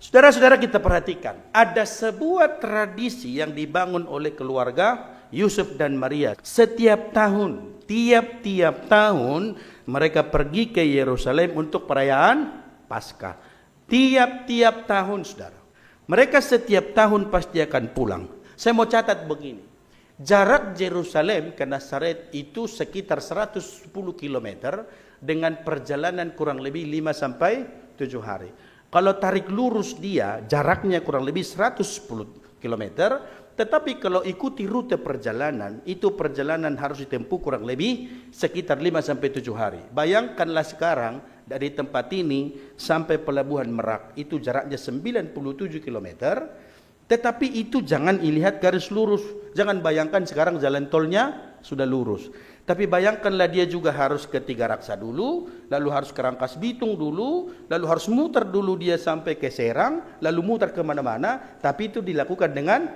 Saudara-saudara, kita perhatikan, ada sebuah tradisi yang dibangun oleh keluarga Yusuf dan Maria. Setiap tahun, tiap-tiap tahun mereka pergi ke Yerusalem untuk perayaan Paskah. Tiap-tiap tahun, saudara. Mereka setiap tahun pasti akan pulang. Saya mau catat begini. Jarak Yerusalem ke Nazaret itu sekitar 110 km dengan perjalanan kurang lebih 5 sampai 7 hari. Kalau tarik lurus dia, jaraknya kurang lebih 110 km. Tetapi kalau ikuti rute perjalanan, itu perjalanan harus ditempuh kurang lebih sekitar 5 sampai 7 hari. Bayangkanlah sekarang dari tempat ini sampai pelabuhan Merak, itu jaraknya 97 km. Tetapi itu jangan dilihat garis lurus. Jangan bayangkan sekarang jalan tolnya sudah lurus. Tapi bayangkanlah dia juga harus ke Tiga Raksa dulu, lalu harus ke Rangkas Bitung dulu, lalu harus muter dulu dia sampai ke Serang, lalu muter kemana-mana. Tapi itu dilakukan dengan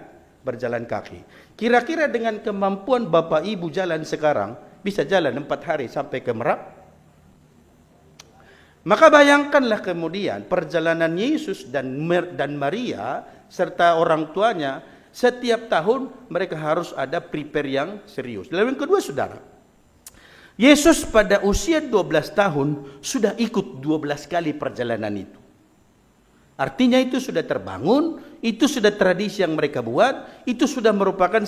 berjalan kaki. Kira-kira dengan kemampuan Bapak Ibu jalan sekarang, bisa jalan 4 hari sampai ke Merak? Maka bayangkanlah kemudian perjalanan Yesus dan Maria serta orang tuanya, setiap tahun mereka harus ada prepare yang serius. Lalu yang kedua, saudara, Yesus pada usia 12 tahun sudah ikut 12 kali perjalanan itu. Artinya itu sudah terbangun, itu sudah tradisi yang mereka buat, itu sudah merupakan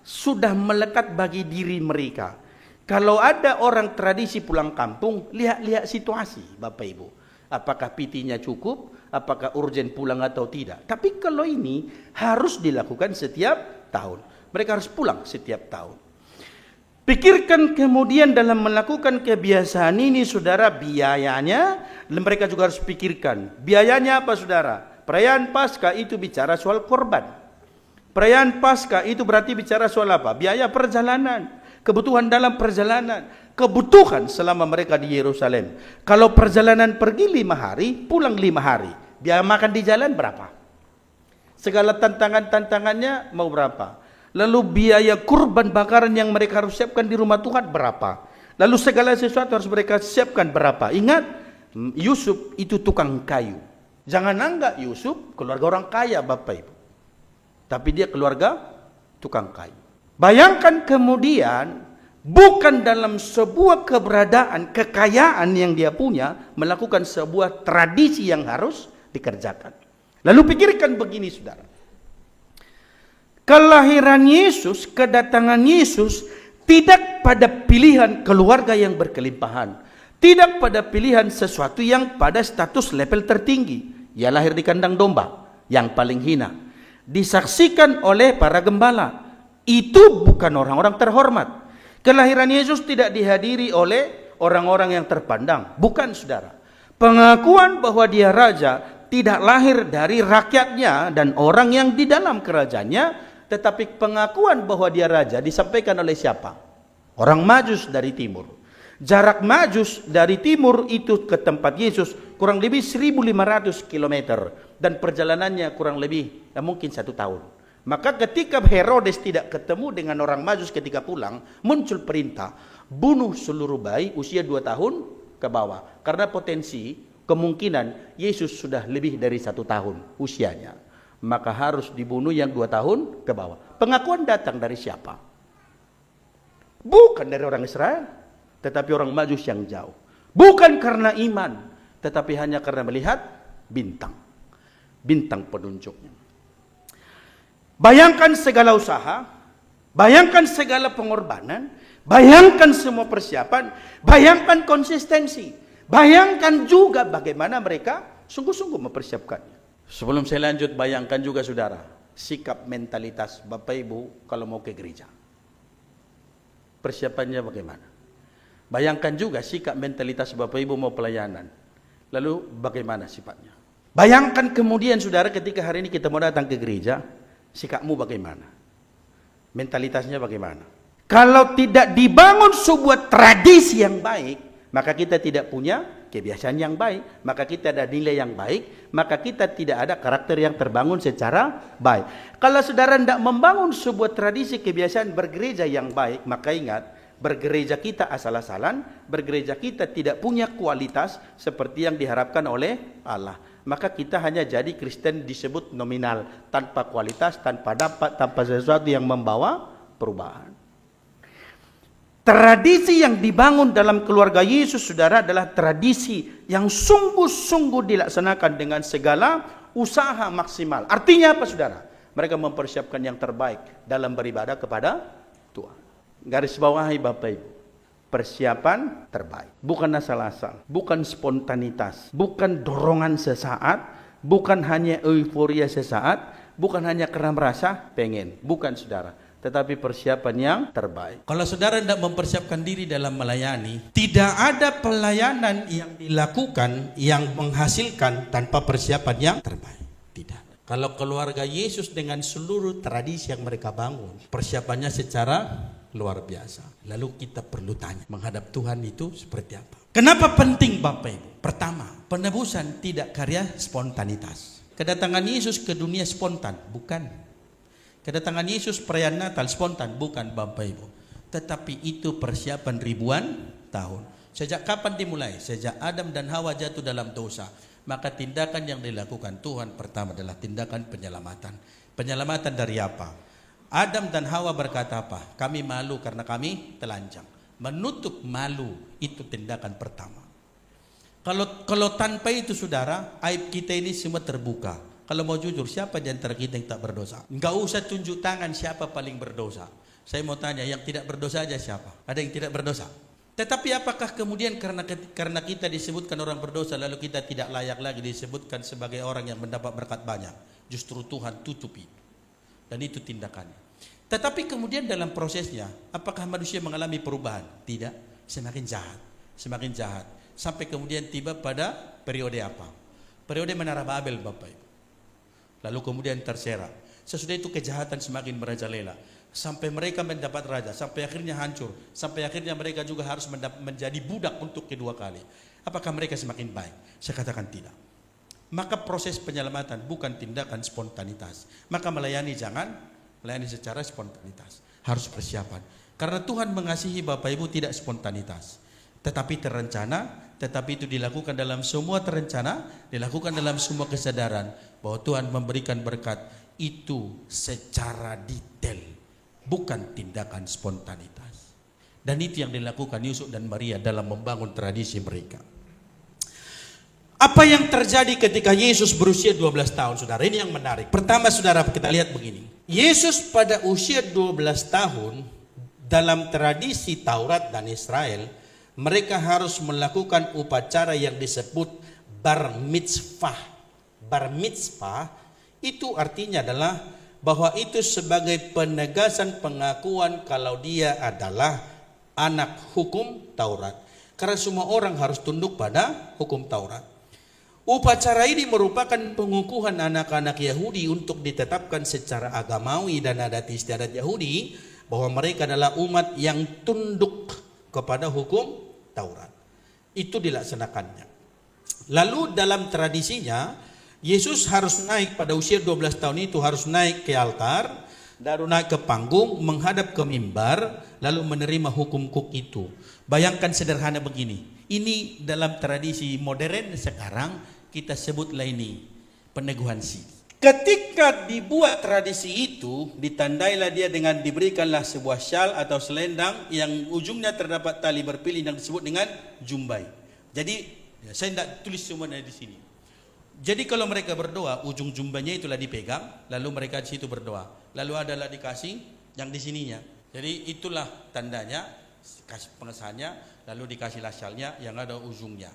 sudah melekat bagi diri mereka. Kalau ada orang tradisi pulang kampung, lihat situasi Bapak Ibu. Apakah PT-nya cukup, apakah urgent pulang atau tidak. Tapi kalau ini harus dilakukan setiap tahun. Mereka harus pulang setiap tahun. Pikirkan kemudian dalam melakukan kebiasaan ini, saudara, biayanya. Mereka juga harus pikirkan. Biayanya apa, saudara? Perayaan Paskah itu bicara soal korban. Perayaan Paskah itu berarti bicara soal apa? Biaya perjalanan. Kebutuhan dalam perjalanan, kebutuhan selama mereka di Yerusalem. Kalau perjalanan pergi 5 hari, pulang 5 hari, biaya makan di jalan berapa? Segala tantangannya mau berapa? Lalu biaya kurban bakaran yang mereka harus siapkan di rumah Tuhan berapa? Lalu segala sesuatu harus mereka siapkan berapa? Ingat, Yusuf itu tukang kayu. Jangan anggap Yusuf keluarga orang kaya, Bapak Ibu. Tapi dia keluarga tukang kayu. Bayangkan kemudian bukan dalam sebuah keberadaan, kekayaan yang dia punya, melakukan sebuah tradisi yang harus dikerjakan. Lalu pikirkan begini, saudara. Kelahiran Yesus, kedatangan Yesus tidak pada pilihan keluarga yang berkelimpahan, tidak pada pilihan sesuatu yang pada status level tertinggi. Ia lahir di kandang domba yang paling hina, disaksikan oleh para gembala. Itu bukan orang-orang terhormat. Kelahiran Yesus tidak dihadiri oleh orang-orang yang terpandang. Bukan, saudara. Pengakuan bahwa dia raja tidak lahir dari rakyatnya dan orang yang di dalam kerajaannya, tetapi pengakuan bahwa dia raja disampaikan oleh siapa? Orang Majus dari timur. Jarak Majus dari timur itu ke tempat Yesus kurang lebih 1.500 km dan perjalanannya kurang lebih mungkin 1 tahun. Maka ketika Herodes tidak ketemu dengan orang Majus ketika pulang, muncul perintah bunuh seluruh bayi usia 2 tahun ke bawah. Karena potensi kemungkinan Yesus sudah lebih dari 1 tahun usianya. Maka harus dibunuh yang 2 tahun ke bawah. Pengakuan datang dari siapa? Bukan dari orang Israel, tetapi orang Majus yang jauh. Bukan karena iman, tetapi hanya karena melihat bintang. Bintang penunjuknya. Bayangkan segala usaha, bayangkan segala pengorbanan, bayangkan semua persiapan, bayangkan konsistensi, bayangkan juga bagaimana mereka sungguh-sungguh mempersiapkannya. Sebelum saya lanjut, bayangkan juga, saudara, sikap mentalitas Bapak Ibu kalau mau ke gereja. Persiapannya bagaimana? Bayangkan juga sikap mentalitas Bapak Ibu mau pelayanan. Lalu bagaimana sifatnya? Bayangkan kemudian, saudara, ketika hari ini kita mau datang ke gereja, sikapmu bagaimana? Mentalitasnya bagaimana? Kalau tidak dibangun sebuah tradisi yang baik, maka kita tidak punya kebiasaan yang baik, maka kita ada nilai yang baik, maka kita tidak ada karakter yang terbangun secara baik. Kalau saudara tidak membangun sebuah tradisi kebiasaan bergereja yang baik, maka ingat, bergereja kita asal-asalan, bergereja kita tidak punya kualitas seperti yang diharapkan oleh Allah. maka kita hanya jadi Kristen disebut nominal, tanpa kualitas, tanpa dapat, tanpa sesuatu yang membawa perubahan. Tradisi yang dibangun dalam keluarga Yesus, saudara, adalah tradisi yang sungguh-sungguh dilaksanakan dengan segala usaha maksimal. Artinya apa, saudara? Mereka mempersiapkan yang terbaik dalam beribadah kepada Tuhan. Garis bawahi Bapak Ibu, persiapan terbaik, bukan asal-asal, bukan spontanitas, bukan dorongan sesaat, bukan hanya euforia sesaat, bukan hanya karena merasa pengen, bukan, saudara, tetapi persiapan yang terbaik. Kalau saudara tidak mempersiapkan diri dalam melayani, tidak ada pelayanan yang dilakukan yang menghasilkan tanpa persiapan yang terbaik. Tidak. Kalau keluarga Yesus dengan seluruh tradisi yang mereka bangun, persiapannya secara luar biasa. Lalu kita perlu tanya, menghadap Tuhan itu seperti apa? Kenapa penting Bapak Ibu? Pertama, penebusan tidak karya spontanitas. Kedatangan Yesus ke dunia spontan, bukan. Kedatangan Yesus perayaan Natal spontan, bukan Bapak Ibu. Tetapi itu persiapan ribuan tahun. Sejak kapan dimulai? Sejak Adam dan Hawa jatuh dalam dosa. Maka tindakan yang dilakukan Tuhan pertama adalah tindakan penyelamatan. Penyelamatan dari apa? Adam dan Hawa berkata apa? Kami malu karena kami telanjang. Menutup malu itu tindakan pertama. Kalau tanpa itu, saudara, aib kita ini semua terbuka. Kalau mau jujur, siapa di antara kita yang tak berdosa? Enggak usah tunjuk tangan siapa paling berdosa. Saya mau tanya, yang tidak berdosa aja siapa? Ada yang tidak berdosa? Tetapi apakah kemudian karena kita disebutkan orang berdosa, lalu kita tidak layak lagi disebutkan sebagai orang yang mendapat berkat banyak? Justru Tuhan tutupi. Dan itu tindakannya. Tetapi kemudian dalam prosesnya, apakah manusia mengalami perubahan? Tidak. Semakin jahat. Semakin jahat. Sampai kemudian tiba pada periode apa? Periode menara Babel, Bapak Ibu. Lalu kemudian terserak. Sesudah itu kejahatan semakin merajalela. Sampai mereka mendapat raja. Sampai akhirnya hancur. Sampai akhirnya mereka juga harus menjadi budak untuk kedua kali. Apakah mereka semakin baik? Saya katakan tidak. Maka proses penyelamatan bukan tindakan spontanitas. Maka melayani jangan melayani secara spontanitas. Harus persiapan. Karena Tuhan mengasihi Bapak Ibu tidak spontanitas. Tetapi terencana, tetapi itu dilakukan dalam semua terencana, dilakukan dalam semua kesadaran bahwa Tuhan memberikan berkat itu secara detail, bukan tindakan spontanitas. Dan itu yang dilakukan Yusuf dan Maria dalam membangun tradisi mereka. Apa yang terjadi ketika Yesus berusia 12 tahun, saudara? Ini yang menarik. Pertama, saudara, kita lihat begini. Yesus pada usia 12 tahun, dalam tradisi Taurat dan Israel, mereka harus melakukan upacara yang disebut bar mitzvah. Bar mitzvah itu artinya adalah bahwa itu sebagai penegasan pengakuan kalau dia adalah anak hukum Taurat. Karena semua orang harus tunduk pada hukum Taurat. Upacara ini merupakan pengukuhan anak-anak Yahudi untuk ditetapkan secara agamawi dan adat istiadat Yahudi bahwa mereka adalah umat yang tunduk kepada hukum Taurat. Itu dilaksanakannya. Lalu dalam tradisinya Yesus harus naik pada usia 12 tahun itu, harus naik ke altar, lalu naik ke panggung, menghadap ke mimbar, lalu menerima hukum itu. Bayangkan sederhana begini. Ini dalam tradisi modern sekarang kita sebutlah ini peneguhan siri. Ketika dibuat tradisi itu, ditandailah dia dengan diberikanlah sebuah syal atau selendang yang ujungnya terdapat tali berpilih yang disebut dengan jumbai. Jadi, saya tidak tulis semuanya di sini. Jadi kalau mereka berdoa, ujung jumbanya itulah dipegang, lalu mereka di situ berdoa. Lalu adalah dikasih yang di sininya. Jadi itulah tandanya, kasih pengesahannya, lalu dikasihlah syalnya yang ada ujungnya.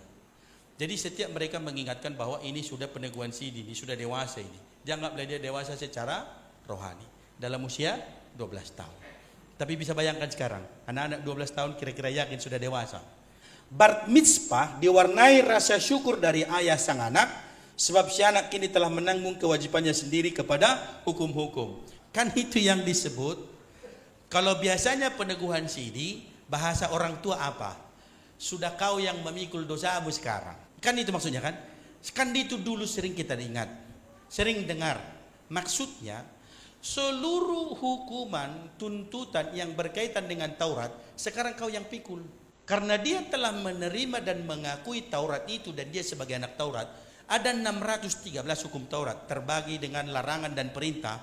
Jadi setiap mereka mengingatkan bahwa ini sudah peneguhan siri, ini sudah dewasa ini. Dianggaplah dia dewasa secara rohani dalam usia 12 tahun. Tapi bisa bayangkan sekarang, anak-anak 12 tahun kira-kira yakin sudah dewasa. Bar mitzvah diwarnai rasa syukur dari ayah sang anak, sebab si anak kini telah menanggung kewajibannya sendiri kepada hukum-hukum. Kan itu yang disebut, kalau biasanya peneguhan siri, bahasa orang tua apa? Sudah kau yang memikul dosamu sekarang. Kan itu maksudnya kan? Kan itu dulu sering kita ingat. Sering dengar. Maksudnya seluruh hukuman, tuntutan yang berkaitan dengan Taurat, sekarang kau yang pikul. Karena dia telah menerima dan mengakui Taurat itu dan dia sebagai anak Taurat, Ada 613 hukum Taurat terbagi dengan larangan dan perintah.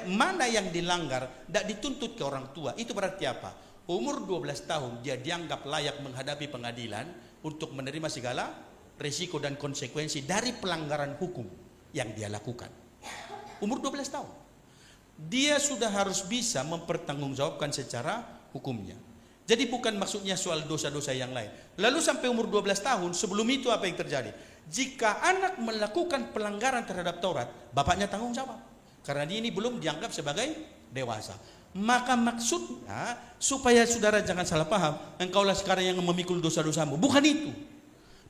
Mana yang dilanggar tidak dituntut ke orang tua. Itu berarti apa? Umur 12 tahun dia dianggap layak menghadapi pengadilan untuk menerima segala risiko dan konsekuensi dari pelanggaran hukum yang dia lakukan. Umur 12 tahun. Dia sudah harus bisa mempertanggungjawabkan secara hukumnya. Jadi bukan maksudnya soal dosa-dosa yang lain. Lalu sampai umur 12 tahun, sebelum itu apa yang terjadi? Jika anak melakukan pelanggaran terhadap Taurat, bapaknya tanggung jawab. Karena dia ini belum dianggap sebagai dewasa. Maka maksudnya, supaya saudara jangan salah paham, engkaulah sekarang yang memikul dosa-dosamu. Bukan itu.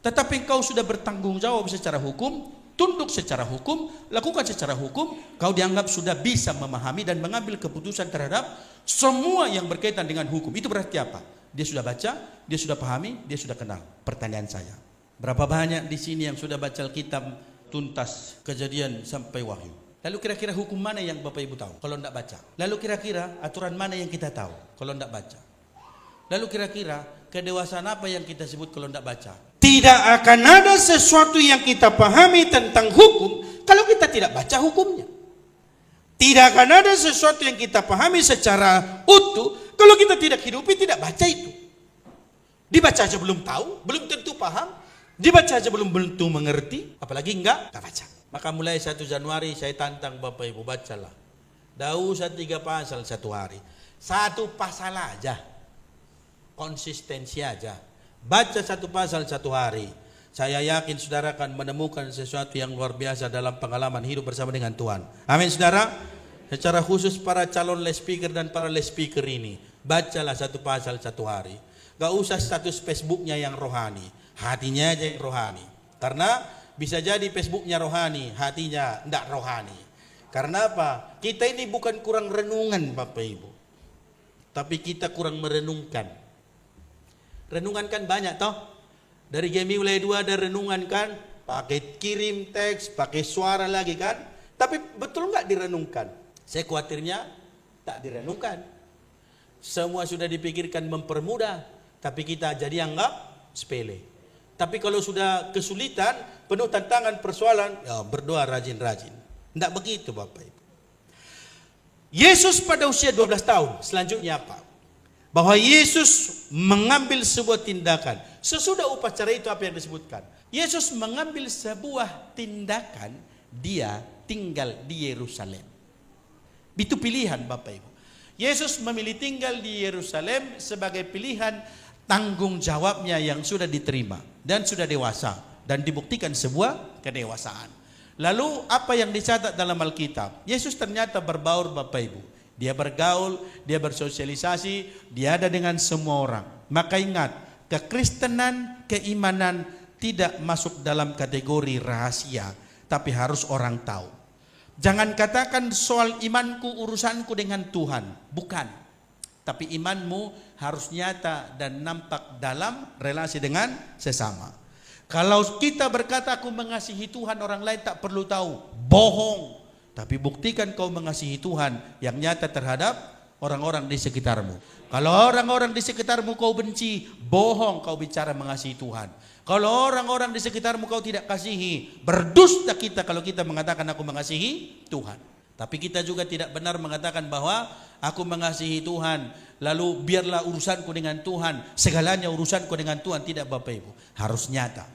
Tetapi engkau sudah bertanggung jawab secara hukum, tunduk secara hukum, lakukan secara hukum, kau dianggap sudah bisa memahami dan mengambil keputusan terhadap semua yang berkaitan dengan hukum. Itu berarti apa? Dia sudah baca, dia sudah pahami, dia sudah kenal. Pertanyaan saya, berapa banyak di sini yang sudah baca Alkitab tuntas, Kejadian sampai Wahyu? Lalu kira-kira hukum mana yang Bapak Ibu tahu kalau tidak baca? Lalu kira-kira aturan mana yang kita tahu kalau tidak baca? Lalu kira-kira kedewasaan apa yang kita sebut kalau tidak baca? Tidak akan ada sesuatu yang kita pahami tentang hukum kalau kita tidak baca hukumnya. Tidak akan ada sesuatu yang kita pahami secara utuh kalau kita tidak hidupi, tidak baca itu. Dibaca aja belum tahu, belum tentu paham. Dibaca aja belum tentu mengerti, apalagi enggak baca. Maka mulai 1 Januari saya tantang Bapak Ibu, bacalah. Tidak usah 3 pasal satu hari. 1 pasal aja. Konsistensi aja. Baca 1 pasal satu hari. Saya yakin saudara akan menemukan sesuatu yang luar biasa dalam pengalaman hidup bersama dengan Tuhan. Amin saudara. Secara khusus para calon lay speaker dan para lay speaker ini, bacalah 1 pasal satu hari. Gak usah status Facebooknya yang rohani, hatinya aja yang rohani. Karena bisa jadi Facebooknya rohani, hatinya tidak rohani. Karena apa? Kita ini bukan kurang renungan Bapak Ibu, tapi kita kurang merenungkan. Renungan kan banyak toh. Dari Gemi mulai 2 ada renungan kan, pakai kirim teks, pakai suara lagi kan. Tapi betul nggak direnungkan? Saya khawatirnya tak direnungkan. Semua sudah dipikirkan mempermudah, tapi kita jadi anggap sepele. Tapi kalau sudah kesulitan, penuh tantangan, persoalan, ya berdoa rajin-rajin. Tidak begitu Bapak Ibu. Yesus pada usia 12 tahun, selanjutnya apa? Bahwa Yesus mengambil sebuah tindakan. Sesudah upacara itu apa yang disebutkan? Yesus mengambil sebuah tindakan, dia tinggal di Yerusalem. Itu pilihan Bapak Ibu. Yesus memilih tinggal di Yerusalem sebagai pilihan tanggung jawabnya yang sudah diterima dan sudah dewasa dan dibuktikan sebuah kedewasaan. Lalu apa yang dicatat dalam Alkitab? Yesus ternyata berbaur Bapak Ibu. Dia bergaul, dia bersosialisasi, dia ada dengan semua orang. Maka ingat, kekristenan, keimanan tidak masuk dalam kategori rahasia, tapi harus orang tahu. Jangan katakan soal imanku urusanku dengan Tuhan, bukan. Tapi imanmu harus nyata dan nampak dalam relasi dengan sesama. Kalau kita berkata aku mengasihi Tuhan, orang lain tak perlu tahu, bohong. Tapi buktikan kau mengasihi Tuhan yang nyata terhadap orang-orang di sekitarmu. Kalau orang-orang di sekitarmu kau benci, bohong kau bicara mengasihi Tuhan. Kalau orang-orang di sekitarmu kau tidak kasihi, berdusta kita kalau kita mengatakan aku mengasihi Tuhan. Tapi kita juga tidak benar mengatakan bahwa aku mengasihi Tuhan, lalu biarlah urusanku dengan Tuhan, segalanya urusanku dengan Tuhan. Tidak Bapak Ibu, harus nyata.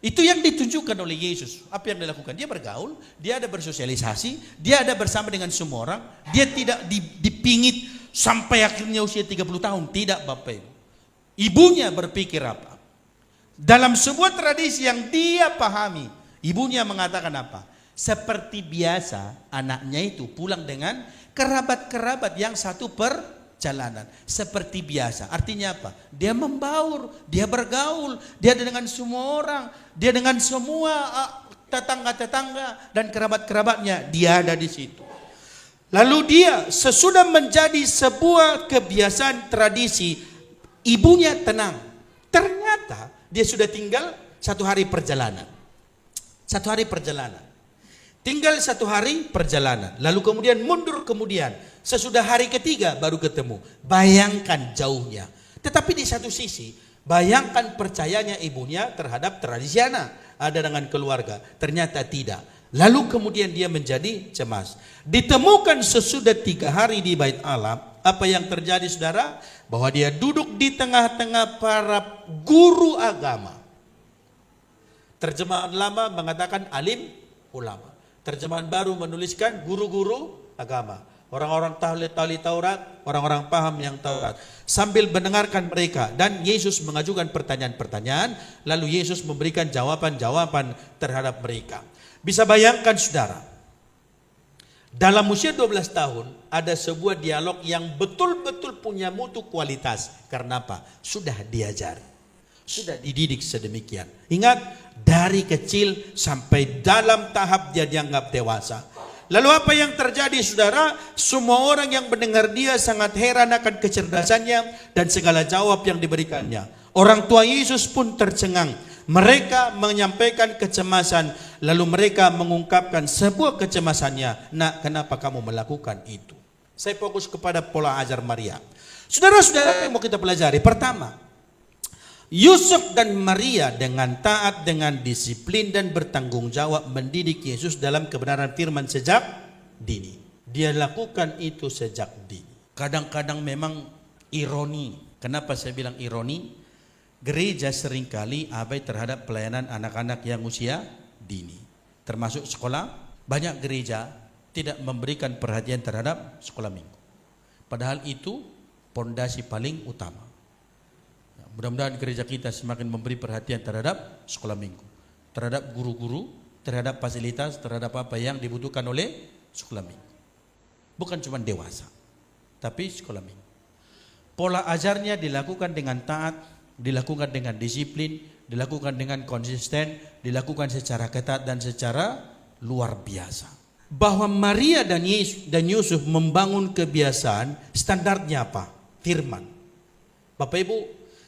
Itu yang ditunjukkan oleh Yesus. Apa yang dilakukan? Dia bergaul, dia ada bersosialisasi, dia ada bersama dengan semua orang. Dia tidak dipingit sampai akhirnya usia 30 tahun. Tidak Bapak Ibu. Ibunya berpikir apa? Dalam sebuah tradisi yang dia pahami, ibunya mengatakan apa? Seperti biasa anaknya itu pulang dengan kerabat-kerabat yang satu perjalanan. Seperti biasa. Artinya apa? Dia membaur, dia bergaul, dia ada dengan semua orang, dia dengan semua tetangga-tetangga dan kerabat-kerabatnya, dia ada di situ. Lalu dia sesudah menjadi sebuah kebiasaan tradisi, ibunya tenang. Ternyata dia sudah tinggal 1 hari perjalanan. 1 hari perjalanan. Tinggal 1 hari perjalanan. Lalu kemudian mundur kemudian. Sesudah hari ketiga baru ketemu. Bayangkan jauhnya. Tetapi di satu sisi, bayangkan percayanya ibunya terhadap tradisi anak. ada dengan keluarga. Ternyata tidak. Lalu kemudian dia menjadi cemas. Ditemukan sesudah 3 hari di Bait Allah. Apa yang terjadi saudara? Bahwa dia duduk di tengah-tengah para guru agama. Terjemahan lama mengatakan alim ulama. Terjemahan baru menuliskan guru-guru agama. Orang-orang ahli Taurat, orang-orang paham yang Taurat. Sambil mendengarkan mereka. Dan Yesus mengajukan pertanyaan-pertanyaan. Lalu Yesus memberikan jawaban-jawaban terhadap mereka. Bisa bayangkan saudara. Dalam usia 12 tahun ada sebuah dialog yang betul-betul punya mutu kualitas. Karena apa? Sudah diajari. Sudah dididik sedemikian. Ingat, dari kecil sampai dalam tahap dia dianggap dewasa. Lalu apa yang terjadi saudara? Semua orang yang mendengar dia sangat heran akan kecerdasannya dan segala jawab yang diberikannya. Orang tua Yesus pun tercengang. Mereka menyampaikan kecemasan. Lalu mereka mengungkapkan sebuah kecemasannya. Nak, kenapa kamu melakukan itu? Saya fokus kepada pola ajar Maria. Saudara-saudara yang mau kita pelajari. Pertama, Yusuf dan Maria dengan taat, dengan disiplin dan bertanggung jawab mendidik Yesus dalam kebenaran firman sejak dini. Dia lakukan itu sejak dini. Kadang-kadang memang ironi. Kenapa saya bilang ironi? Gereja seringkali abai terhadap pelayanan anak-anak yang usia dini. Termasuk sekolah, banyak gereja tidak memberikan perhatian terhadap sekolah minggu. Padahal itu pondasi paling utama. Mudah-mudahan gereja kita semakin memberi perhatian terhadap sekolah minggu, terhadap guru-guru, terhadap fasilitas, terhadap apa yang dibutuhkan oleh sekolah minggu. Bukan cuma dewasa, tapi sekolah minggu. Pola ajarnya dilakukan dengan taat, dilakukan dengan disiplin, dilakukan dengan konsisten, dilakukan secara ketat dan secara luar biasa. Bahwa Maria dan Yusuf membangun kebiasaan, standarnya apa? Firman. Bapak Ibu,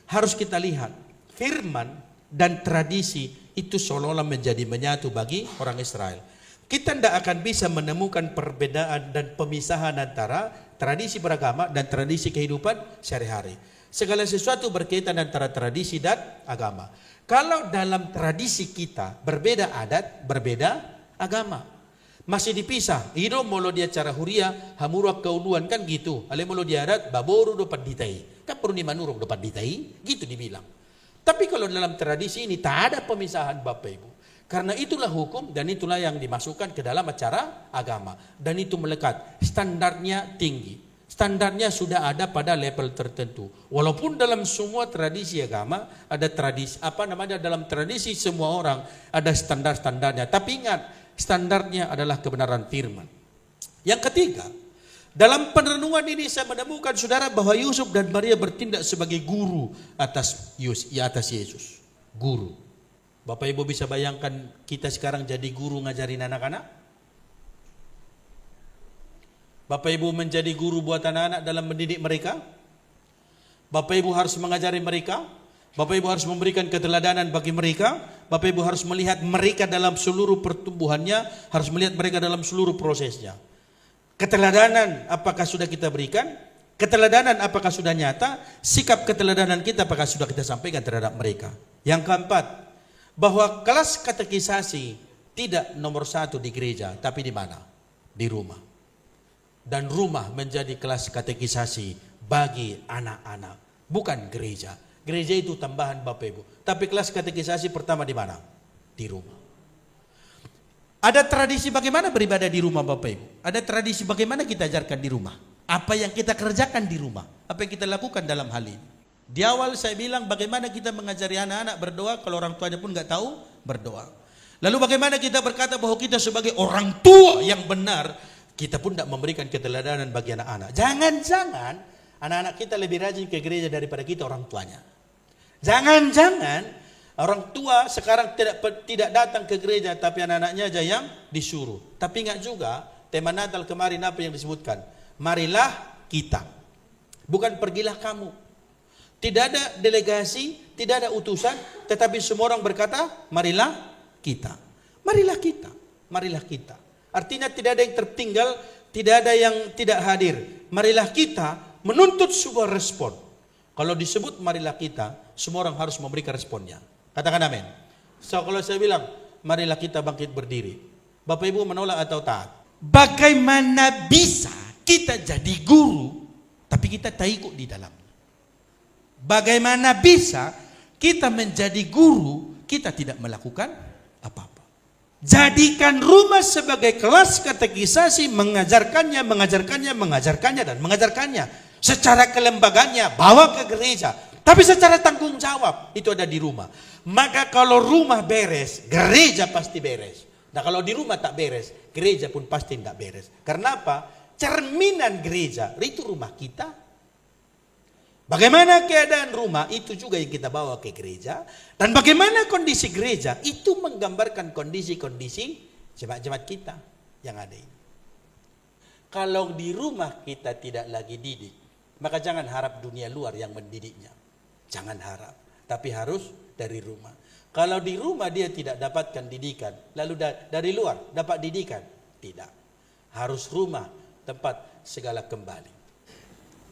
harus kita lihat, firman dan tradisi itu seolah-olah menjadi menyatu bagi orang Israel. Kita tidak akan bisa menemukan perbedaan dan pemisahan antara tradisi beragama dan tradisi kehidupan sehari-hari. Segala sesuatu berkaitan antara tradisi dan agama. Kalau dalam tradisi kita berbeda adat, berbeda agama. Masih dipisah. Ino molo dia cara huria, hamura keuluan kan gitu. Ale molo dia adat, baboru dapat ditai. Kan perlu manurung dapat ditai, gitu dibilang. Tapi kalau dalam tradisi ini tak ada pemisahan Bapak Ibu. Karena itulah hukum dan itulah yang dimasukkan ke dalam acara agama. Dan itu melekat, standarnya tinggi. Standarnya sudah ada pada level tertentu. Walaupun dalam semua tradisi agama ada tradisi, dalam tradisi semua orang ada standar-standarnya. Tapi ingat, standarnya adalah kebenaran firman. Yang ketiga, dalam perenungan ini saya menemukan saudara bahwa Yusuf dan Maria bertindak sebagai guru atas Yesus. Guru. Bapak Ibu bisa bayangkan kita sekarang jadi guru ngajarin anak-anak? Bapak Ibu menjadi guru buat anak-anak dalam mendidik mereka? Bapak Ibu harus mengajari mereka? Bapak Ibu harus memberikan keteladanan bagi mereka. Bapak Ibu harus melihat mereka dalam seluruh pertumbuhannya, harus melihat mereka dalam seluruh prosesnya. Keteladanan apakah sudah kita berikan? Keteladanan apakah sudah nyata? Sikap keteladanan kita apakah sudah kita sampaikan terhadap mereka? Yang keempat, bahwa kelas katekisasi tidak nomor 1 di gereja, tapi di mana? Di rumah. Dan rumah menjadi kelas katekisasi bagi anak-anak, bukan gereja. Gereja itu tambahan Bapak Ibu. Tapi kelas katekisasi pertama di mana? Di rumah. Ada tradisi bagaimana beribadah di rumah Bapak Ibu. Ada tradisi bagaimana kita ajarkan di rumah. Apa yang kita kerjakan di rumah. Apa yang kita lakukan dalam hal ini. Di awal saya bilang bagaimana kita mengajari anak-anak berdoa kalau orang tuanya pun nggak tahu berdoa. Lalu bagaimana kita berkata bahwa kita sebagai orang tua yang benar, kita pun tidak memberikan keteladanan bagi anak-anak. Jangan-jangan anak-anak kita lebih rajin ke gereja daripada kita orang tuanya. Jangan-jangan orang tua sekarang tidak datang ke gereja, tapi anak-anaknya aja yang disuruh. Tapi ingat juga, tema Natal kemarin apa yang disebutkan? Marilah kita. Bukan pergilah kamu. Tidak ada delegasi, tidak ada utusan, tetapi semua orang berkata, marilah kita. Marilah kita. Marilah kita. Artinya tidak ada yang tertinggal, tidak ada yang tidak hadir. Marilah kita menuntut sebuah respon. Kalau disebut marilah kita, semua orang harus memberikan responnya. Katakan amin. So kalau saya bilang, marilah kita bangkit berdiri. Bapak Ibu menolak atau taat? Bagaimana bisa kita jadi guru, tapi kita tak ikut di dalamnya? Bagaimana bisa kita menjadi guru, kita tidak melakukan apa-apa? Jadikan rumah sebagai kelas katekisasi, mengajarkannya, dan mengajarkannya. Secara kelembagaannya, bawa ke gereja. Tapi secara tanggung jawab, itu ada di rumah. Maka kalau rumah beres, gereja pasti beres. Nah kalau di rumah tak beres, gereja pun pasti tidak beres. Karena apa? Cerminan gereja, itu rumah kita. Bagaimana keadaan rumah, itu juga yang kita bawa ke gereja. Dan bagaimana kondisi gereja, itu menggambarkan kondisi-kondisi jemaat-jemaat kita yang ada ini. Kalau di rumah kita tidak lagi didik, maka jangan harap dunia luar yang mendidiknya. Jangan harap, tapi harus dari rumah. Kalau di rumah dia tidak dapatkan didikan, lalu dari luar dapat didikan? Tidak. Harus rumah tempat segala kembali.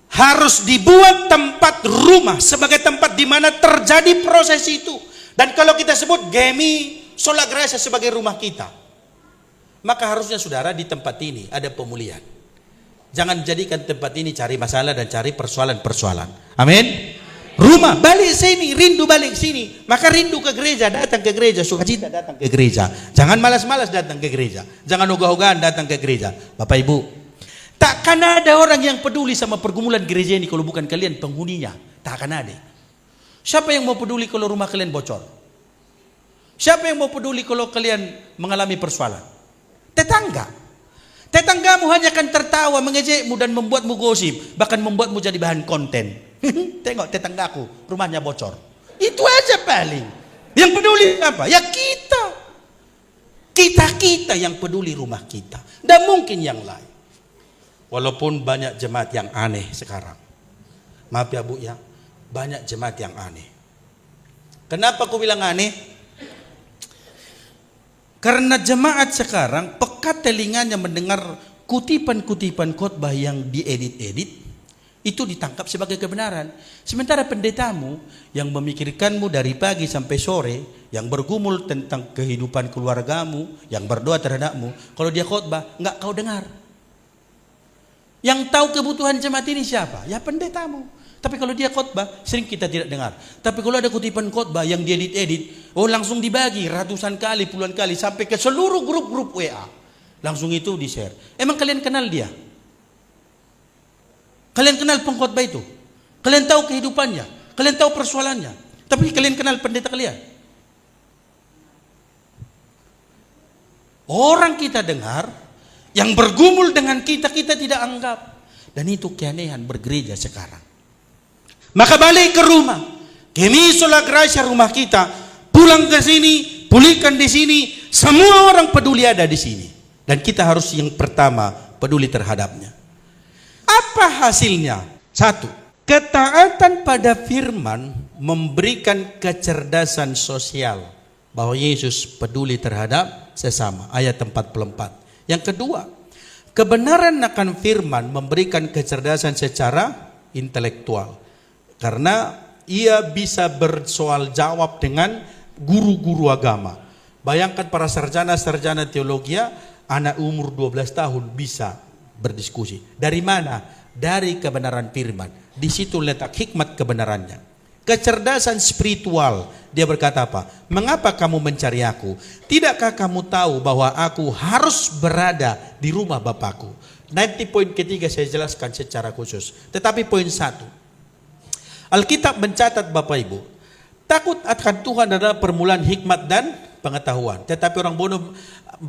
Harus dibuat tempat rumah sebagai tempat di mana terjadi proses itu. Dan kalau kita sebut Gemi Sola Gracia sebagai rumah kita, maka harusnya saudara di tempat ini ada pemulihan. Jangan jadikan tempat ini cari masalah dan cari persoalan-persoalan. Amin. Rumah, balik sini, rindu balik sini. Maka rindu ke gereja, datang ke gereja. Sukacita datang ke gereja. Jangan malas-malas datang ke gereja. Jangan ogah-ogahan datang ke gereja. Bapak Ibu, takkan ada orang yang peduli sama pergumulan gereja ini kalau bukan kalian penghuninya. Takkan ada. Siapa yang mau peduli kalau rumah kalian bocor? Siapa yang mau peduli kalau kalian mengalami persoalan? Tetangga. Tetanggamu hanya akan tertawa, mengejekmu dan membuatmu gosip, bahkan membuatmu jadi bahan konten. Tengok tetanggaku, rumahnya bocor. Itu aja paling. Yang peduli apa? Ya kita. Kita yang peduli rumah kita. Dan mungkin yang lain. Walaupun banyak jemaat yang aneh sekarang. Maaf ya Bu ya, banyak jemaat yang aneh. Kenapa aku bilang aneh? Karena jemaat sekarang pekat telinganya mendengar kutipan-kutipan khotbah yang diedit-edit, itu ditangkap sebagai kebenaran. Sementara pendetamu yang memikirkanmu dari pagi sampai sore, yang bergumul tentang kehidupan keluargamu, yang berdoa terhadapmu, kalau dia khotbah enggak kau dengar. Yang tahu kebutuhan jemaat ini siapa? Ya pendetamu. Tapi kalau dia khotbah, sering kita tidak dengar. Tapi kalau ada kutipan khotbah yang diedit-edit, oh langsung dibagi ratusan kali, puluhan kali, sampai ke seluruh grup-grup WA. Langsung itu di-share. Emang kalian kenal dia? Kalian kenal pengkhotbah itu? Kalian tahu kehidupannya? Kalian tahu persoalannya? Tapi kalian kenal pendeta kalian? Orang kita dengar, yang bergumul dengan kita tidak anggap. Dan itu keanehan bergereja sekarang. Maka balik ke rumah. Gemi Sola Gracia rumah kita. Pulang ke sini, pulihkan di sini. Semua orang peduli ada di sini. Dan kita harus yang pertama peduli terhadapnya. Apa hasilnya? 1. Ketaatan pada firman memberikan kecerdasan sosial. Bahwa Yesus peduli terhadap sesama. Ayat 44. Yang kedua, kebenaran akan firman memberikan kecerdasan secara intelektual. Karena ia bisa bersoal jawab dengan guru-guru agama. Bayangkan para sarjana-sarjana teologi, anak umur 12 tahun bisa berdiskusi. Dari mana? Dari kebenaran firman. Di situ letak hikmat kebenarannya. Kecerdasan spiritual. Dia berkata apa? Mengapa kamu mencari aku? Tidakkah kamu tahu bahwa aku harus berada di rumah Bapakku? Nanti poin ketiga saya jelaskan secara khusus. Tetapi poin 1. Alkitab mencatat Bapak Ibu, takut akan Tuhan adalah permulaan hikmat dan pengetahuan. Tetapi orang bodoh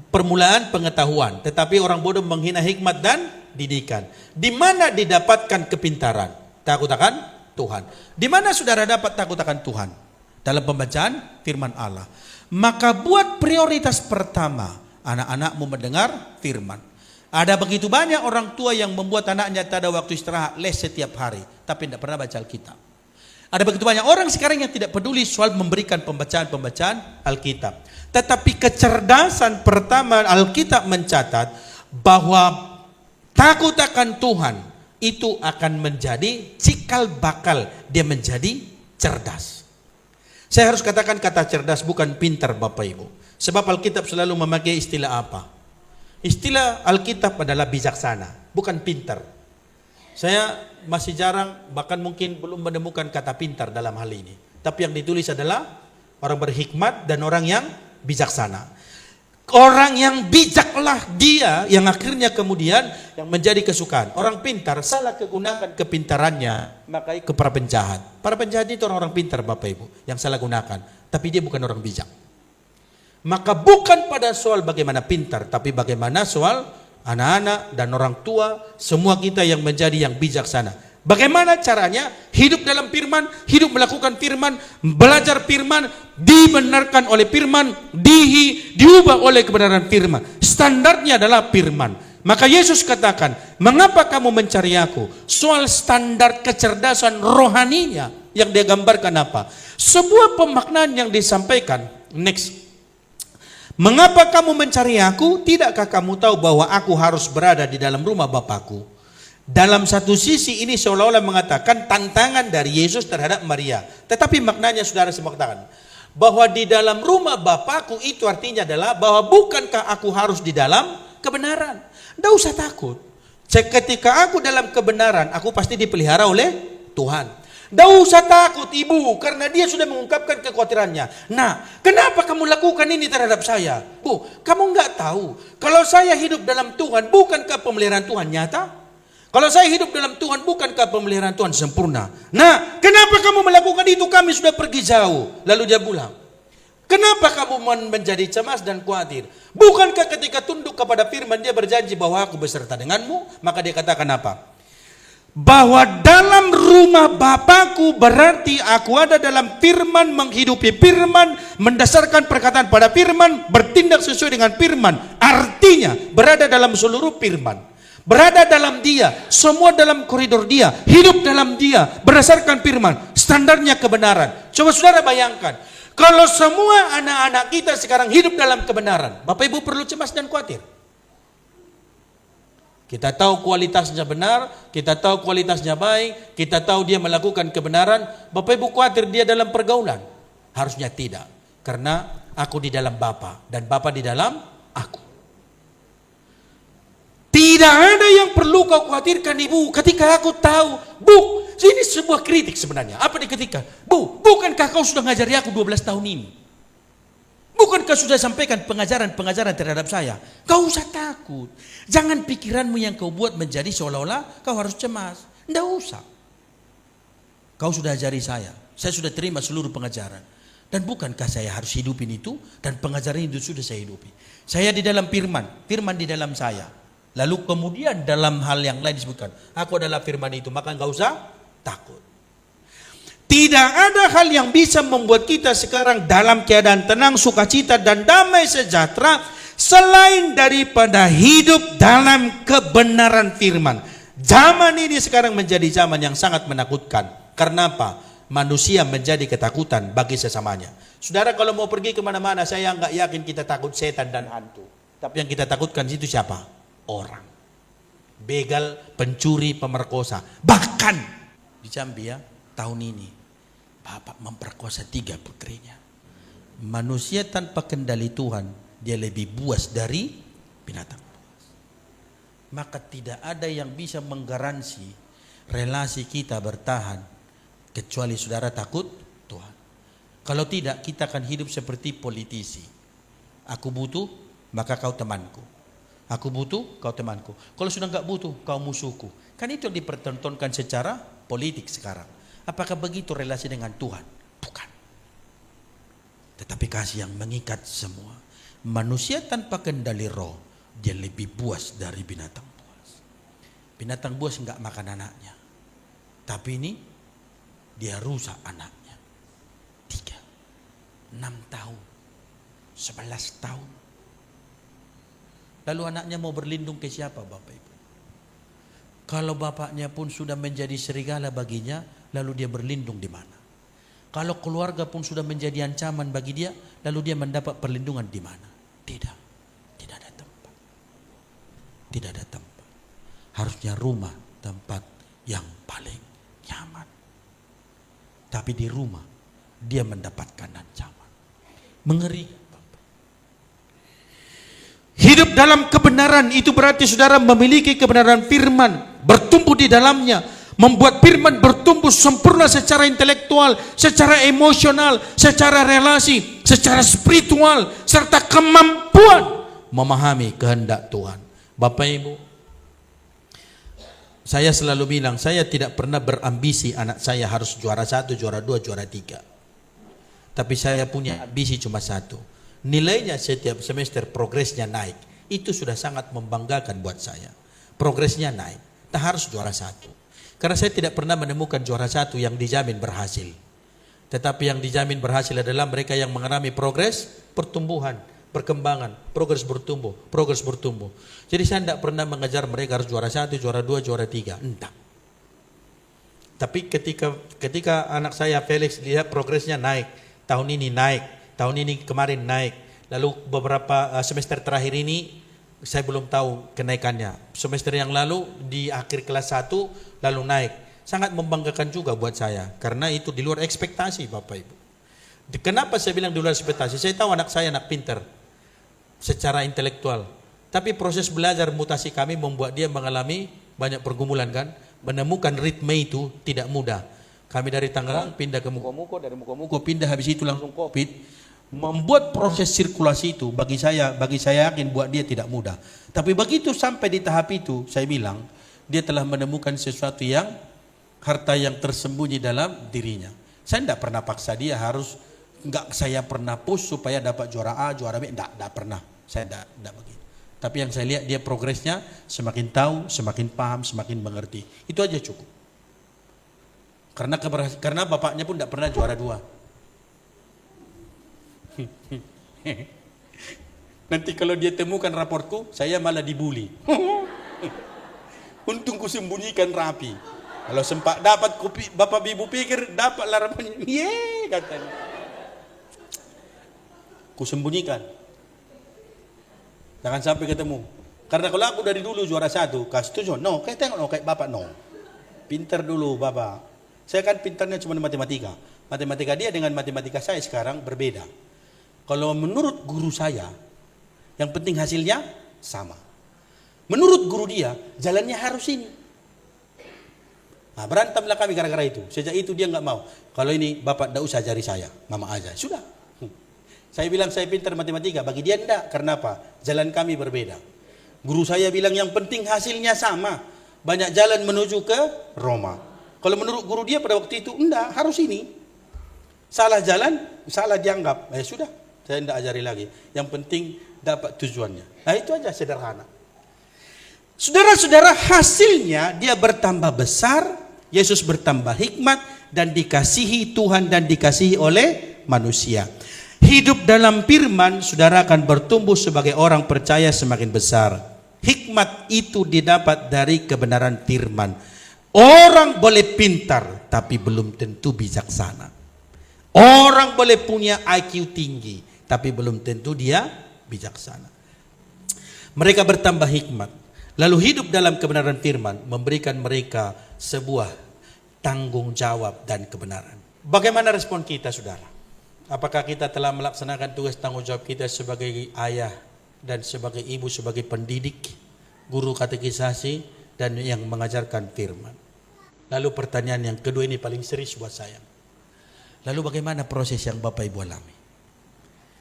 permulaan pengetahuan, tetapi orang bodoh menghina hikmat dan didikan. Di mana didapatkan kepintaran? Takut akan Tuhan. Di mana saudara dapat takut akan Tuhan? Dalam pembacaan firman Allah. Maka buat prioritas pertama, anak-anakmu mendengar firman. Ada begitu banyak orang tua yang membuat anaknya tak ada waktu istirahat, les setiap hari, tapi tidak pernah baca Alkitab. Ada begitu banyak orang sekarang yang tidak peduli soal memberikan pembacaan Alkitab. Tetapi kecerdasan pertama Alkitab mencatat bahwa takut akan Tuhan itu akan menjadi cikal bakal dia menjadi cerdas. Saya harus katakan kata cerdas, bukan pintar Bapak Ibu. Sebab Alkitab selalu memakai istilah apa? Istilah Alkitab adalah bijaksana, bukan pintar. Saya masih jarang, bahkan mungkin belum menemukan kata pintar dalam hal ini. Tapi yang ditulis adalah orang berhikmat dan orang yang bijaksana. Orang yang bijaklah dia yang akhirnya kemudian yang menjadi kesukaan. Orang pintar salah kegunakan kepintarannya, maka ke para penjahat. Para penjahat itu orang-orang pintar Bapak Ibu yang salah gunakan, tapi dia bukan orang bijak. Maka bukan pada soal bagaimana pintar, tapi bagaimana soal anak-anak dan orang tua, semua kita yang menjadi yang bijaksana. Bagaimana caranya? Hidup dalam firman, hidup melakukan firman, belajar firman, dibenarkan oleh firman, diubah oleh kebenaran firman. Standarnya adalah firman. Maka Yesus katakan, mengapa kamu mencari aku? Soal standar kecerdasan rohaninya yang dia gambarkan apa? Sebuah pemaknaan yang disampaikan. Next. Mengapa kamu mencari aku? Tidakkah kamu tahu bahwa aku harus berada di dalam rumah Bapakku? Dalam satu sisi ini seolah-olah mengatakan tantangan dari Yesus terhadap Maria. Tetapi maknanya saudara semua katakan bahwa di dalam rumah Bapakku itu artinya adalah bahwa bukankah aku harus di dalam kebenaran? Tidak usah takut. Ketika aku dalam kebenaran, aku pasti dipelihara oleh Tuhan. Tidak usah takut ibu, karena dia sudah mengungkapkan kekhawatirannya. Nah, kenapa kamu lakukan ini terhadap saya? Bu, kamu nggak tahu kalau saya hidup dalam Tuhan, bukankah pemeliharaan Tuhan nyata? Kalau saya hidup dalam Tuhan, bukankah pemeliharaan Tuhan sempurna? Nah, kenapa kamu melakukan itu? Kami sudah pergi jauh. Lalu dia bilang, kenapa kamu menjadi cemas dan khawatir? Bukankah ketika tunduk kepada firman dia berjanji bahwa aku beserta denganmu? Maka dia katakan apa? Bahwa dalam rumah Bapakku berarti aku ada dalam firman, menghidupi firman, mendasarkan perkataan pada firman, bertindak sesuai dengan firman. Artinya berada dalam seluruh firman. Berada dalam dia, semua dalam koridor dia, hidup dalam dia, berdasarkan firman, standarnya kebenaran. Coba saudara bayangkan, kalau semua anak-anak kita sekarang hidup dalam kebenaran, Bapak Ibu perlu cemas dan khawatir. Kita tahu kualitasnya benar, kita tahu kualitasnya baik, kita tahu dia melakukan kebenaran. Bapak Ibu khawatir dia dalam pergaulan? Harusnya tidak, karena aku di dalam Bapa dan Bapa di dalam aku. Tidak ada yang perlu kau khawatirkan ibu. Ketika aku tahu, bu, ini sebuah kritik sebenarnya. Apa diketikkan? Bu, bukankah kau sudah ngajari aku 12 tahun ini? Bukankah sudah sampaikan pengajaran-pengajaran terhadap saya? Kau usah takut. Jangan pikiranmu yang kau buat menjadi seolah-olah kau harus cemas. Tidak usah. Kau sudah ajari saya sudah terima seluruh pengajaran. Dan bukankah saya harus hidupin itu? Dan pengajaran itu sudah saya hidupi. Saya di dalam firman, firman di dalam saya. Lalu kemudian dalam hal yang lain disebutkan, aku adalah firman itu, maka enggak usah takut. Tidak ada hal yang bisa membuat kita sekarang dalam keadaan tenang, sukacita dan damai sejahtera selain daripada hidup dalam kebenaran firman. Zaman ini sekarang menjadi zaman yang sangat menakutkan. Karena apa? Manusia menjadi ketakutan bagi sesamanya. Saudara kalau mau pergi kemana-mana, saya enggak yakin kita takut setan dan hantu. Tapi yang kita takutkan itu siapa? Orang, begal, pencuri, pemerkosa. Bahkan di Jambi ya, tahun ini bapak memperkosa 3 putrinya. Manusia tanpa kendali Tuhan, dia lebih buas dari binatang buas. Maka tidak ada yang bisa menggaransi relasi kita bertahan kecuali saudara takut Tuhan. Kalau tidak, kita akan hidup seperti politisi. Aku butuh, maka kau temanku. Aku butuh, kau temanku. Kalau sudah enggak butuh, kau musuhku. Kan itu yang dipertontonkan secara politik sekarang. Apakah begitu relasi dengan Tuhan? Bukan. Tetapi kasih yang mengikat semua. Manusia tanpa kendali roh, dia lebih buas dari binatang buas. Binatang buas enggak makan anaknya. Tapi ini, dia rusak anaknya. 3, 6 tahun, 11 tahun. Lalu anaknya mau berlindung ke siapa Bapak Ibu? Kalau bapaknya pun sudah menjadi serigala baginya, lalu dia berlindung di mana? Kalau keluarga pun sudah menjadi ancaman bagi dia, lalu dia mendapat perlindungan di mana? Tidak. Tidak ada tempat. Tidak ada tempat. Harusnya rumah tempat yang paling nyaman. Tapi di rumah dia mendapatkan ancaman. Mengerikan. Hidup dalam kebenaran itu berarti saudara memiliki kebenaran firman, bertumbuh di dalamnya, membuat firman bertumbuh sempurna secara intelektual, secara emosional, secara relasi, secara spiritual, serta kemampuan memahami kehendak Tuhan. Bapak Ibu, saya selalu bilang, saya tidak pernah berambisi anak saya harus juara 1, juara 2, juara 3. Tapi saya punya ambisi cuma satu. Nilainya setiap semester progresnya naik. Itu sudah sangat membanggakan buat saya. Progresnya naik. Tak harus juara 1. Karena saya tidak pernah menemukan juara 1 yang dijamin berhasil. Tetapi yang dijamin berhasil adalah mereka yang mengalami progres, pertumbuhan, perkembangan, progres bertumbuh, progres bertumbuh. Jadi saya tidak pernah mengajar mereka harus juara 1, juara 2, juara 3. Entah. Tapi ketika anak saya Felix lihat progresnya naik, tahun ini naik, tahun ini kemarin naik, lalu beberapa semester terakhir ini saya belum tahu kenaikannya. Semester yang lalu di akhir kelas 1 lalu naik. Sangat membanggakan juga buat saya karena itu di luar ekspektasi Bapak Ibu. Kenapa saya bilang di luar ekspektasi? Saya tahu anak saya anak pintar secara intelektual. Tapi proses belajar mutasi kami membuat dia mengalami banyak pergumulan kan. Menemukan ritme itu tidak mudah. Kami dari Tangerang pindah ke Mukomuko, dari Mukomuko pindah habis itu langsung Covid. Membuat proses sirkulasi itu bagi saya yakin buat dia tidak mudah. Tapi begitu sampai di tahap itu, saya bilang dia telah menemukan sesuatu yang harta yang tersembunyi dalam dirinya. Saya tidak pernah paksa dia harus, enggak saya pernah push supaya dapat juara A, juara B, enggak pernah. Saya enggak begitu. Tapi yang saya lihat dia progresnya semakin tahu, semakin paham, semakin mengerti. Itu aja cukup. Karena bapaknya pun tidak pernah juara 2. Nanti kalau dia temukan raportku, saya malah dibully. Untung ku sembunyikan rapi. Kalau sempat dapat kopi, bapak ibu pikir dapat larapannya. Ye katanya. Ku sembunyikan. Jangan sampai ketemu. Karena kalau aku dari dulu juara 1, kasih tujuan. No, kayak tengok no, kayak bapak no. Pintar dulu bapak. Saya kan pintarnya cuma matematika. Matematika dia dengan matematika saya sekarang berbeda. Kalau menurut guru saya, yang penting hasilnya sama. Menurut guru dia, jalannya harus ini. Nah, berantamlah kami gara-gara itu. Sejak itu dia nggak mau. Kalau ini bapak tidak usah ajari saya, mama aja. Sudah. Saya bilang saya pintar matematika, bagi dia enggak. Karena apa? Jalan kami berbeda. Guru saya bilang yang penting hasilnya sama. Banyak jalan menuju ke Roma. Kalau menurut guru dia pada waktu itu, enggak, harus ini. Salah jalan, salah dianggap. Sudah. Saya tidak ajari lagi. Yang penting dapat tujuannya. Nah itu aja sederhana. Saudara-saudara, hasilnya dia bertambah besar, Yesus bertambah hikmat dan dikasihi Tuhan dan dikasihi oleh manusia. Hidup dalam firman, saudara akan bertumbuh sebagai orang percaya semakin besar. Hikmat itu didapat dari kebenaran firman. Orang boleh pintar, tapi belum tentu bijaksana. Orang boleh punya IQ tinggi, tapi belum tentu dia bijaksana. Mereka bertambah hikmat, lalu hidup dalam kebenaran firman, memberikan mereka sebuah tanggung jawab dan kebenaran. Bagaimana respon kita, saudara? Apakah kita telah melaksanakan tugas tanggung jawab kita sebagai ayah dan sebagai ibu, sebagai pendidik, guru katekisasi, dan yang mengajarkan firman? Lalu pertanyaan yang kedua ini paling serius buat saya. Lalu bagaimana proses yang Bapak Ibu alami?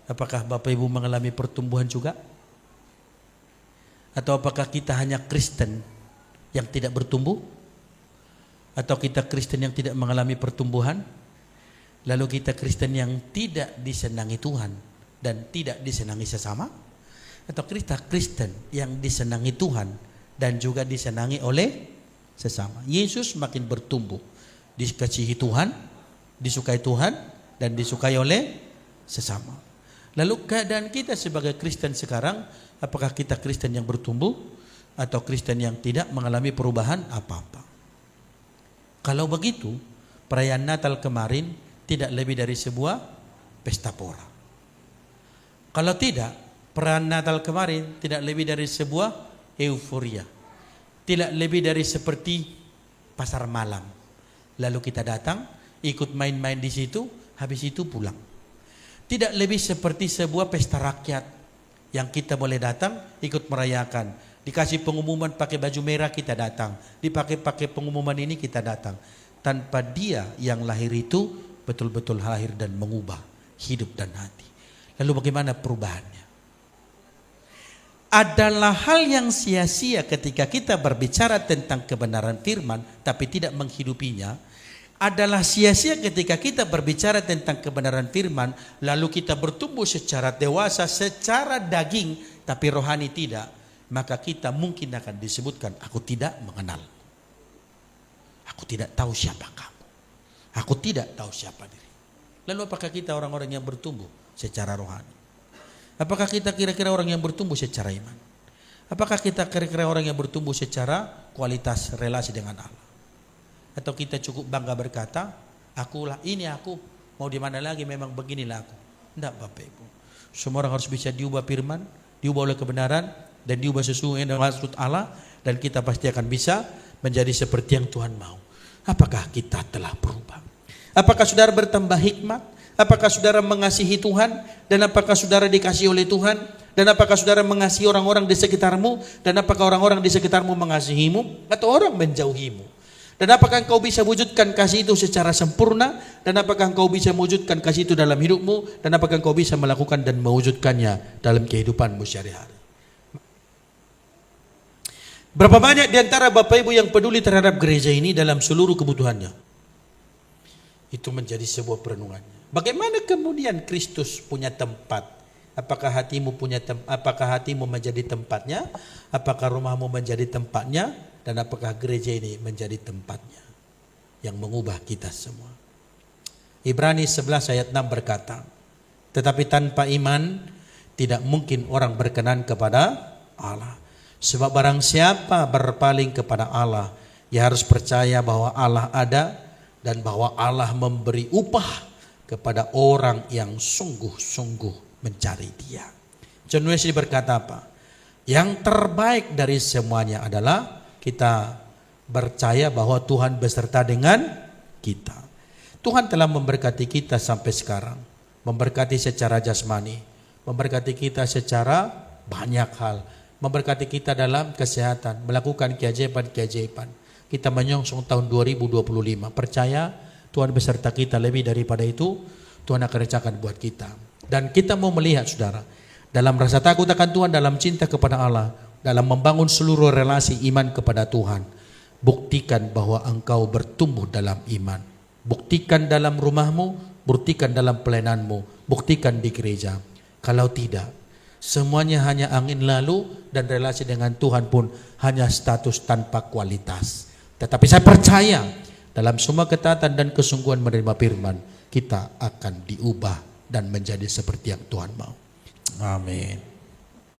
Apakah Bapak Ibu mengalami pertumbuhan juga? Atau apakah kita hanya Kristen yang tidak bertumbuh? Atau kita Kristen yang tidak mengalami pertumbuhan? Lalu kita Kristen yang tidak disenangi Tuhan dan tidak disenangi sesama? Atau kita Kristen yang disenangi Tuhan dan juga disenangi oleh sesama? Yesus makin bertumbuh, dikasihi Tuhan, disukai Tuhan, dan disukai oleh sesama. Lalu keadaan kita sebagai Kristen sekarang, apakah kita Kristen yang bertumbuh atau Kristen yang tidak mengalami perubahan apa-apa? Kalau begitu, perayaan Natal kemarin tidak lebih dari sebuah pesta pora. Kalau tidak, perayaan Natal kemarin tidak lebih dari sebuah euforia. Tidak lebih dari seperti pasar malam. Lalu kita datang, ikut main-main di situ, habis itu pulang. Tidak lebih seperti sebuah pesta rakyat yang kita boleh datang ikut merayakan. Dikasih pengumuman pakai baju merah kita datang, dipakai pengumuman ini kita datang. Tanpa dia yang lahir itu betul-betul lahir dan mengubah hidup dan hati. Lalu bagaimana perubahannya? Adalah hal yang sia-sia ketika kita berbicara tentang kebenaran firman tapi tidak menghidupinya. Adalah sia-sia ketika kita berbicara tentang kebenaran firman lalu kita bertumbuh secara dewasa, secara daging tapi rohani tidak. Maka kita mungkin akan disebutkan, aku tidak mengenal. Aku tidak tahu siapa kamu. Aku tidak tahu siapa diri. Lalu apakah kita orang-orang yang bertumbuh secara rohani? Apakah kita kira-kira orang yang bertumbuh secara iman? Apakah kita kira-kira orang yang bertumbuh secara kualitas relasi dengan Allah? Atau kita cukup bangga berkata, akulah, ini aku, mau di mana lagi, memang beginilah aku. Tidak Bapak Ibu. Semua orang harus bisa diubah firman, diubah oleh kebenaran, dan diubah sesuai dengan maksud Allah, dan kita pasti akan bisa menjadi seperti yang Tuhan mau. Apakah kita telah berubah? Apakah saudara bertambah hikmat? Apakah saudara mengasihi Tuhan? Dan apakah saudara dikasihi oleh Tuhan? Dan apakah saudara mengasihi orang-orang di sekitarmu? Dan apakah orang-orang di sekitarmu mengasihimu? Atau orang menjauhimu? Dan apakah engkau bisa wujudkan kasih itu secara sempurna? Dan apakah engkau bisa mewujudkan kasih itu dalam hidupmu? Dan apakah engkau bisa melakukan dan mewujudkannya dalam kehidupanmu sehari-hari? Berapa banyak di antara Bapak Ibu yang peduli terhadap gereja ini dalam seluruh kebutuhannya? Itu menjadi sebuah perenungannya. Bagaimana kemudian Kristus punya tempat? Apakah hatimu apakah hatimu menjadi tempatnya? Apakah rumahmu menjadi tempatnya? Dan apakah gereja ini menjadi tempatnya yang mengubah kita semua? Ibrani 11 ayat 6 berkata, tetapi tanpa iman tidak mungkin orang berkenan kepada Allah. Sebab barang siapa berpaling kepada Allah, ia harus percaya bahwa Allah ada dan bahwa Allah memberi upah kepada orang yang sungguh-sungguh mencari Dia. John Wesley berkata apa? Yang terbaik dari semuanya adalah kita percaya bahwa Tuhan beserta dengan kita. Tuhan telah memberkati kita sampai sekarang, memberkati secara jasmani, memberkati kita secara banyak hal, memberkati kita dalam kesehatan, melakukan keajaiban-keajaiban. Kita menyongsong tahun 2025. Percaya Tuhan beserta kita, lebih daripada itu Tuhan akan rencanakan buat kita. Dan kita mau melihat saudara, dalam rasa takut akan Tuhan, dalam cinta kepada Allah, dalam membangun seluruh relasi iman kepada Tuhan, buktikan bahwa engkau bertumbuh dalam iman. Buktikan dalam rumahmu, buktikan dalam pelayananmu, buktikan di gereja. Kalau tidak, semuanya hanya angin lalu dan relasi dengan Tuhan pun hanya status tanpa kualitas. Tetapi saya percaya dalam semua ketaatan dan kesungguhan menerima firman, kita akan diubah dan menjadi seperti yang Tuhan mau. Amin.